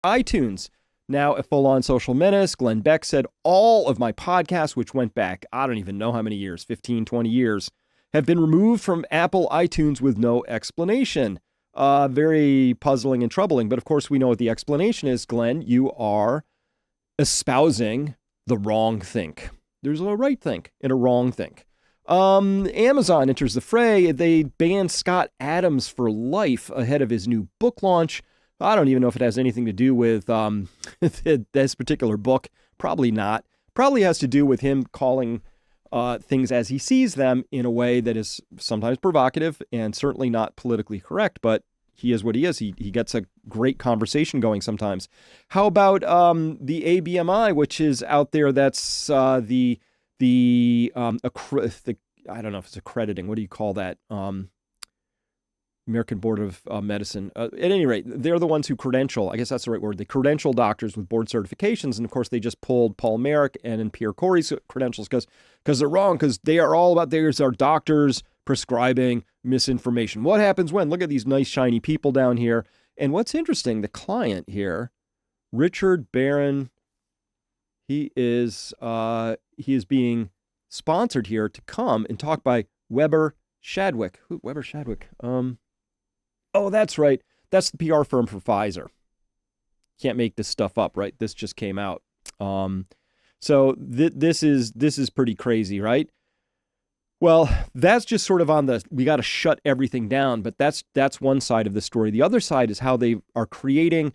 iTunes, now a full-on social menace. Glenn Beck said all of my podcasts, which went back, I don't even know how many years, 15, 20 years, have been removed from Apple iTunes with no explanation. Very puzzling and troubling. But of course, we know what the explanation is. Glenn, you are espousing the wrong think. There's a right think and a wrong think. Amazon enters the fray. They banned Scott Adams for life ahead of his new book launch. I don't even know if it has anything to do with this particular book. Probably not. Probably has to do with him calling things as he sees them in a way that is sometimes provocative and certainly not politically correct, but he is what he is. He gets a great conversation going sometimes. How about the ABMI, which is out there? That's the I don't know if it's accrediting. What do you call that? American Board of Medicine. At any rate, they're the ones who credential. I guess that's the right word. They credential doctors with board certifications. And of course, they just pulled Paul Merrick and Pierre Corey's credentials because they're wrong, because they are all about there's our doctors prescribing misinformation. What happens when? Look at these nice, shiny people down here. And what's interesting, the client here, Richard Barron, he is being sponsored here to come and talk by Weber Shadwick. Who? Weber Shadwick. Oh, that's right. That's the PR firm for Pfizer. Can't make this stuff up, right? This just came out. So this is pretty crazy, right? Well, that's just sort of on we got to shut everything down, but that's one side of the story. The other side is how they are creating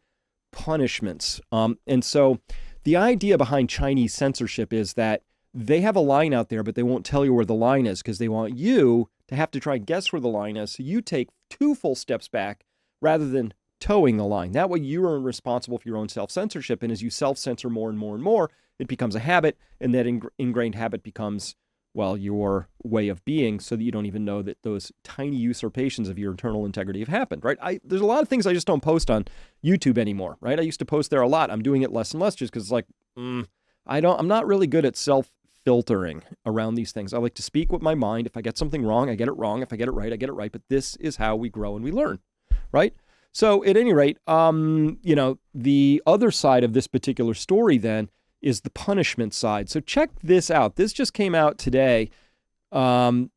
punishments. And so the idea behind Chinese censorship is that they have a line out there, but they won't tell you where the line is because they want you to have to try and guess where the line is. So you take 2 full steps back rather than towing the line. That way you are responsible for your own self-censorship. And as you self-censor more and more and more, it becomes a habit. And that ingrained habit becomes, well, your way of being, so that you don't even know that those tiny usurpations of your internal integrity have happened, right? There's a lot of things I just don't post on YouTube anymore, right? I used to post there a lot. I'm doing it less and less just because it's like, I'm not really good at self-filtering around these things. I like to speak with my mind. If I get something wrong, I get it wrong. If I get it right, I get it right. But this is how we grow and we learn, right? So at any rate, the other side of this particular story then is the punishment side. So check this out. This just came out today. It's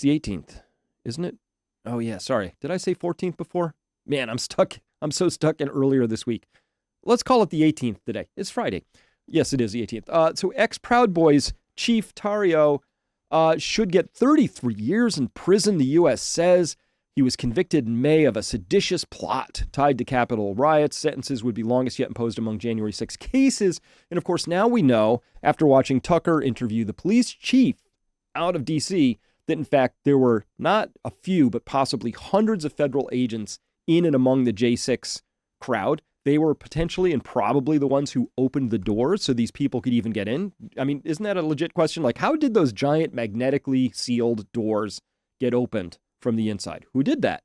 the 18th, isn't it? Oh yeah, sorry. Did I say 14th before? Man, I'm stuck. I'm so stuck in earlier this week. Let's call it the 18th today. It's Friday. Yes, it is the 18th. So ex-Proud Boys Chief Tario should get 33 years in prison, the U.S. says. He was convicted in May of a seditious plot tied to Capitol riots. Sentences would be longest yet imposed among January 6 cases. And of course, now we know, after watching Tucker interview the police chief out of D.C., that in fact there were not a few, but possibly hundreds of federal agents in and among the J6 crowd. They were potentially and probably the ones who opened the doors so these people could even get in. I mean, isn't that a legit question? Like, how did those giant magnetically sealed doors get opened from the inside? Who did that?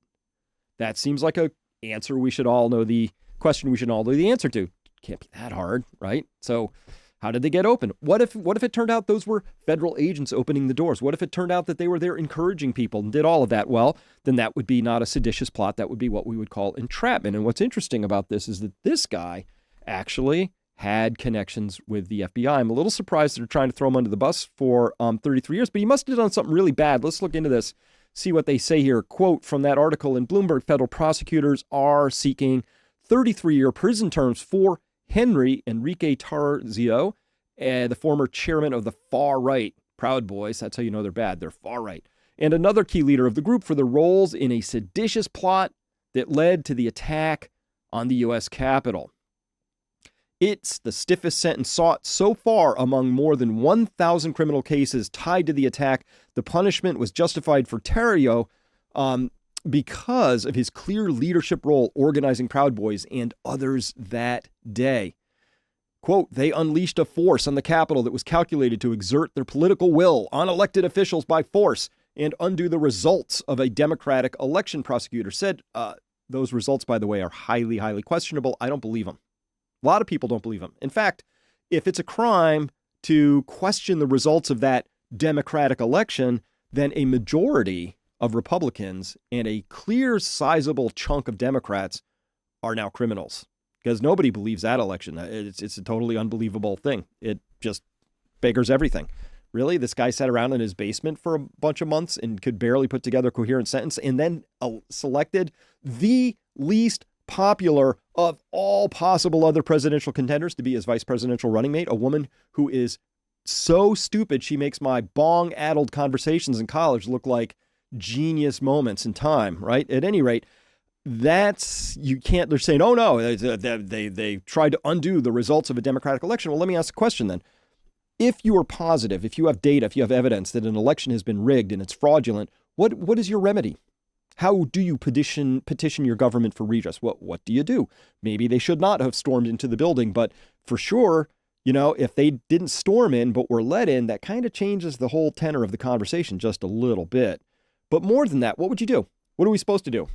That seems like a answer we should all know, the question we should all know the answer to. Can't be that hard, right? So how did they get open? What if it turned out those were federal agents opening the doors? What if it turned out that they were there encouraging people and did all of that? Well, then that would be not a seditious plot. That would be what we would call entrapment. And what's interesting about this is that this guy actually had connections with the FBI. I'm a little surprised they're trying to throw him under the bus for 33 years, but he must have done something really bad. Let's look into this, see what they say here. Quote from that article in Bloomberg: federal prosecutors are seeking 33-year prison terms for Henry Enrique Tarzio, the former chairman of the far-right Proud Boys. That's how you know they're bad. They're far-right. And another key leader of the group for their roles in a seditious plot that led to the attack on the U.S. Capitol. It's the stiffest sentence sought so far among more than 1,000 criminal cases tied to the attack. The punishment was justified for Tario because of his clear leadership role organizing Proud Boys and others that day. Quote, they unleashed a force on the Capitol that was calculated to exert their political will on elected officials by force and undo the results of a Democratic election, prosecutor said. Those results, by the way, are highly, highly questionable. I don't believe them. A lot of people don't believe them. In fact, if it's a crime to question the results of that Democratic election, then a majority of Republicans and a clear, sizable chunk of Democrats are now criminals. because nobody believes that election. It's a totally unbelievable thing. It just beggars everything. Really? This guy sat around in his basement for a bunch of months and could barely put together a coherent sentence, and then selected the least popular of all possible other presidential contenders to be his vice presidential running mate, a woman who is so stupid she makes my bong-addled conversations in college look like genius moments in time, right? At any rate, that's, you can't, they're saying, oh no, they tried to undo the results of a democratic election. Well, let me ask a question then. If you are positive, if you have data, if you have evidence that an election has been rigged and it's fraudulent, what is your remedy? How do you petition your government for redress? What do you do? Maybe they should not have stormed into the building, but for sure, you know, if they didn't storm in but were let in, that kind of changes the whole tenor of the conversation just a little bit. But more than that, what would you do? What are we supposed to do?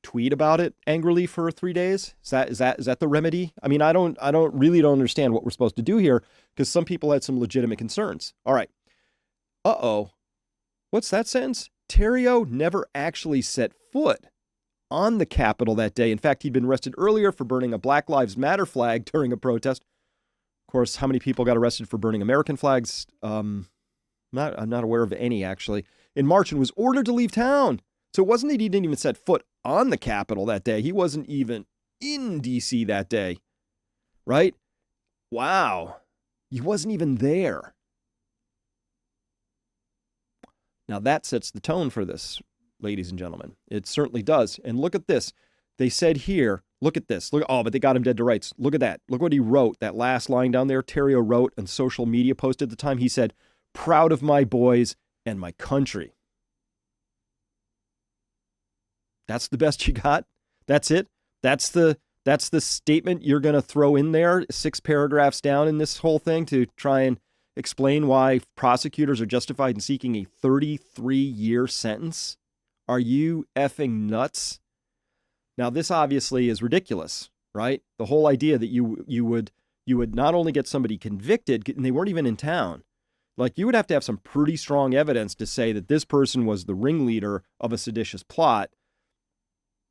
Tweet about it angrily for 3 days? Is that the remedy? I mean, I don't understand what we're supposed to do here, because some people had some legitimate concerns. All right. What's that sentence? Terrio never actually set foot on the Capitol that day. In fact, he'd been arrested earlier for burning a Black Lives Matter flag during a protest. Of course, how many people got arrested for burning American flags? I'm not aware of any, actually. In March, and was ordered to leave town. So it wasn't that he didn't even set foot on the Capitol that day. He wasn't even in D.C. that day, right? Wow. He wasn't even there. Now that sets the tone for this, ladies and gentlemen. It certainly does. And look at this. They said here, look at this. Look, but they got him dead to rights. Look at that. Look what he wrote. That last line down there, Terrio wrote on social media post at the time. He said, "Proud of my boys and my country." That's the best you got? That's it? That's the statement you're going to throw in there 6 paragraphs down in this whole thing to try and explain why prosecutors are justified in seeking a 33-year sentence? Are you effing nuts? Now, this obviously is ridiculous, right? The whole idea that you would not only get somebody convicted, and they weren't even in town. Like, you would have to have some pretty strong evidence to say that this person was the ringleader of a seditious plot.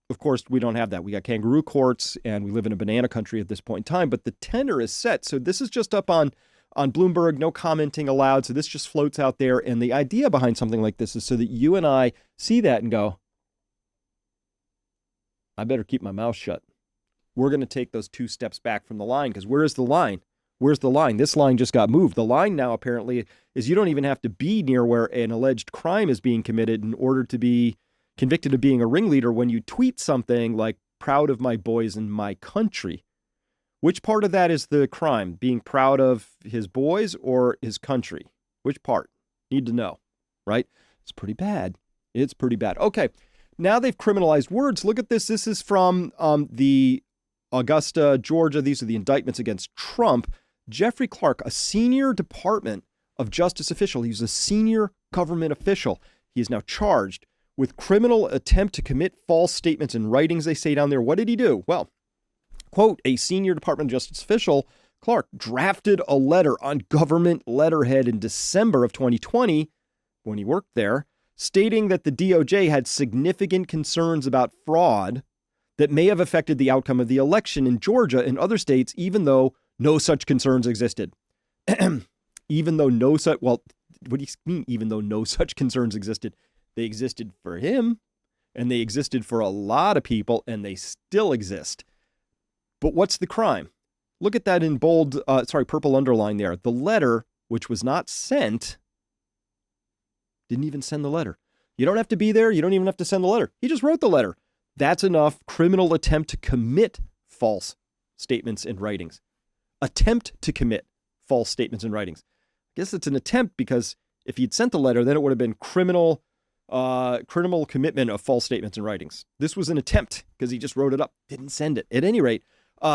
Of course, we don't have that. We got kangaroo courts, and we live in a banana country at this point in time, but the tenor is set. So this is just up on Bloomberg, no commenting allowed. So this just floats out there. And the idea behind something like this is so that you and I see that and go, I better keep my mouth shut. We're going to take those 2 steps back from the line, because where is the line? Where's the line? This line just got moved. The line now apparently is you don't even have to be near where an alleged crime is being committed in order to be convicted of being a ringleader when you tweet something like, "Proud of my boys and my country." Which part of that is the crime? Being proud of his boys or his country? Which part? Need to know, right? It's pretty bad. It's pretty bad. Okay, now they've criminalized words. Look at this. This is from the Augusta, Georgia. These are the indictments against Trump. Jeffrey Clark, a senior Department of Justice official. He's a senior government official. He is now charged with criminal attempt to commit false statements in writings, they say down there. What did he do? Well, quote, a senior Department of Justice official, Clark, drafted a letter on government letterhead in December of 2020, when he worked there, stating that the DOJ had significant concerns about fraud that may have affected the outcome of the election in Georgia and other states, even though no such concerns existed. Even though no such, well, what do you mean, even though no such concerns existed? They existed for him, and they existed for a lot of people, and they still exist. But what's the crime? Look at that in bold, purple underline there. The letter, which was not sent, didn't even send the letter. You don't have to be there. You don't even have to send the letter. He just wrote the letter. That's enough criminal attempt to commit false statements in writings. Attempt to commit false statements in writings. I guess it's an attempt, because if he'd sent the letter, then it would have been criminal commitment of false statements in writings. This was an attempt because he just wrote it up, didn't send it. At any rate,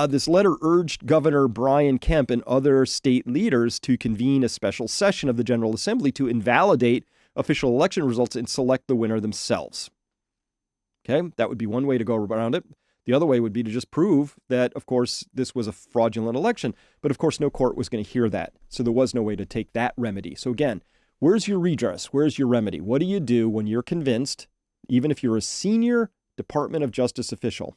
this letter urged Governor Brian Kemp and other state leaders to convene a special session of the General Assembly to invalidate official election results and select the winner themselves. Okay, that would be one way to go around it. The other way would be to just prove that, of course, this was a fraudulent election. But of course, no court was going to hear that. So there was no way to take that remedy. So again, where's your redress? Where's your remedy? What do you do when you're convinced, even if you're a senior Department of Justice official,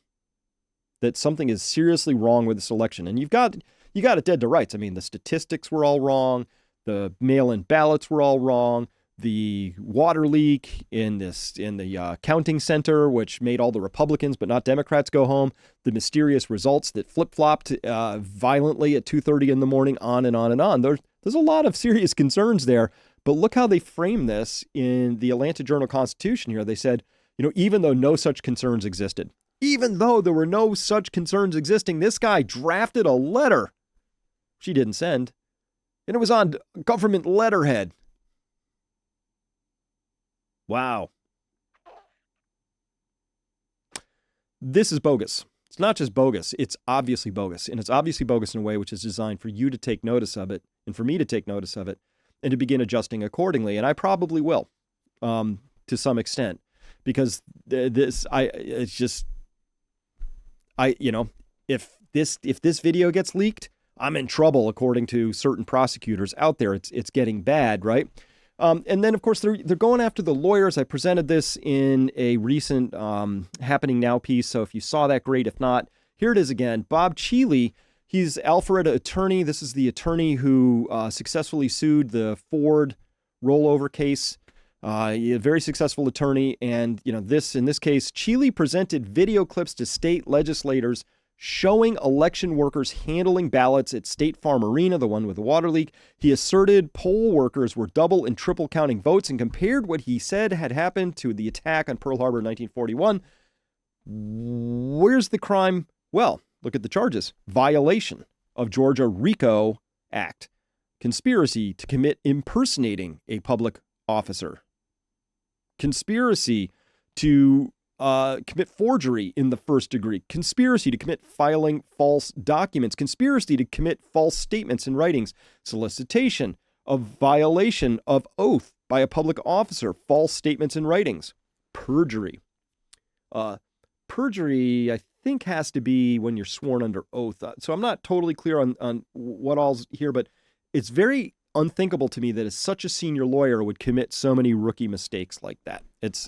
that something is seriously wrong with this election. And you got it dead to rights. I mean, the statistics were all wrong. The mail-in ballots were all wrong. The water leak in the counting center, which made all the Republicans but not Democrats go home. The mysterious results that flip-flopped violently at 2:30 in the morning, on and on and on. There's a lot of serious concerns there. But look how they frame this in the Atlanta Journal-Constitution here. They said, even though no such concerns existed, even though there were no such concerns existing, this guy drafted a letter she didn't send, and it was on government letterhead. Wow. This is bogus. It's not just bogus. It's obviously bogus. And it's obviously bogus in a way which is designed for you to take notice of it and for me to take notice of it and to begin adjusting accordingly. And I probably will, to some extent, because if this video gets leaked, I'm in trouble, according to certain prosecutors out there. It's getting bad, right? And then, of course, they're going after the lawyers. I presented this in a recent Happening Now piece. So if you saw that, great. If not, here it is again. Bob Cheeley, he's Alpharetta attorney. This is the attorney who successfully sued the Ford rollover case. A very successful attorney. And, in this case, Cheeley presented video clips to state legislators showing election workers handling ballots at State Farm Arena, the one with the water leak. He asserted poll workers were double and triple counting votes and compared what he said had happened to the attack on Pearl Harbor in 1941. Where's the crime? Well, look at the charges. Violation of Georgia RICO Act. Conspiracy to commit impersonating a public officer. Conspiracy to commit forgery in the first degree, conspiracy to commit filing false documents, conspiracy to commit false statements in writings, solicitation of violation of oath by a public officer, false statements in writings, perjury. Perjury, I think, has to be when you're sworn under oath. So I'm not totally clear on what all's here, but it's very unthinkable to me that such a senior lawyer would commit so many rookie mistakes like that. It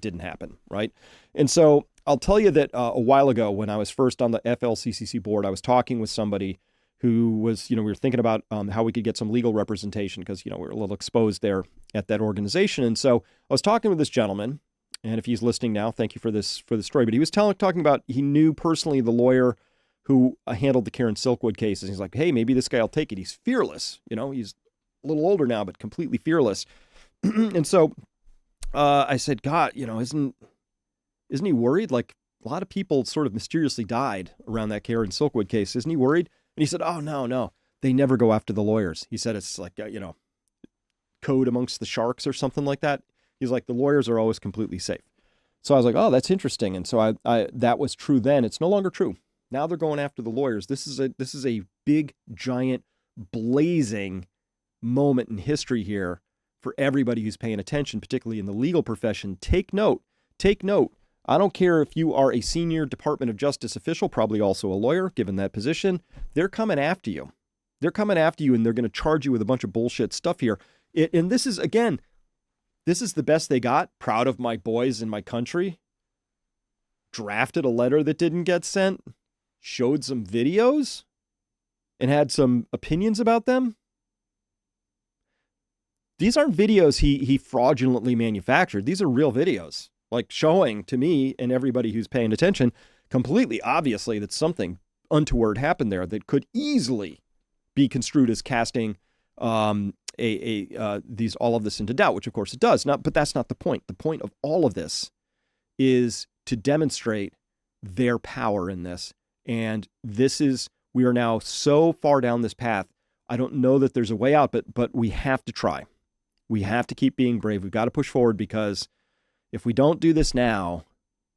didn't happen, right? And so I'll tell you that a while ago when I was first on the FLCCC board, I was talking with somebody who was, we were thinking about how we could get some legal representation because, we were a little exposed there at that organization. And so I was talking with this gentleman, and if he's listening now, thank you for the story. But he was talking about, he knew personally the lawyer who handled the Karen Silkwood case. And he's like, hey, maybe this guy will take it. He's fearless. He's a little older now, but completely fearless. And so I said, God, isn't he worried? Like a lot of people sort of mysteriously died around that Karen Silkwood case. Isn't he worried? And he said, oh, no. They never go after the lawyers. He said it's like, code amongst the sharks or something like that. He's like, the lawyers are always completely safe. So I was like, oh, that's interesting. And so I that was true then. It's no longer true. Now they're going after the lawyers. This is a big, giant, blazing moment in history here for everybody who's paying attention, particularly in the legal profession. Take note. I don't care if you are a senior Department of Justice official, probably also a lawyer, given that position. They're coming after you. And they're going to charge you with a bunch of bullshit stuff here. And this is the best they got. Proud of my boys in my country. Drafted a letter that didn't get sent. Showed some videos and had some opinions about them. These aren't videos he fraudulently manufactured. These are real videos, like showing to me and everybody who's paying attention completely obviously that something untoward happened there that could easily be construed as casting all of this into doubt, which of course it does. But that's not the point. The point of all of this is to demonstrate their power in this. And we are now so far down this path. I don't know that there's a way out, but we have to try. We have to keep being brave. We've got to push forward, because if we don't do this now,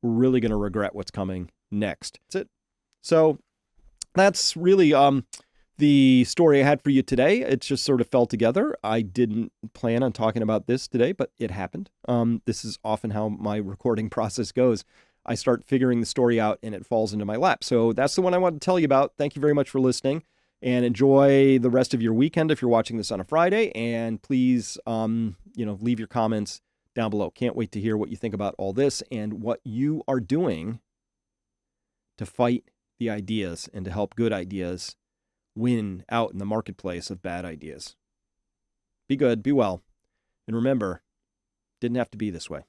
we're really going to regret what's coming next. That's it. So that's really the story I had for you today. It just sort of fell together. I didn't plan on talking about this today, but it happened. This is often how my recording process goes. I start figuring the story out and it falls into my lap. So that's the one I wanted to tell you about. Thank you very much for listening, and enjoy the rest of your weekend if you're watching this on a Friday. And please, leave your comments down below. Can't wait to hear what you think about all this and what you are doing to fight the ideas and to help good ideas win out in the marketplace of bad ideas. Be good, be well, and remember, didn't have to be this way.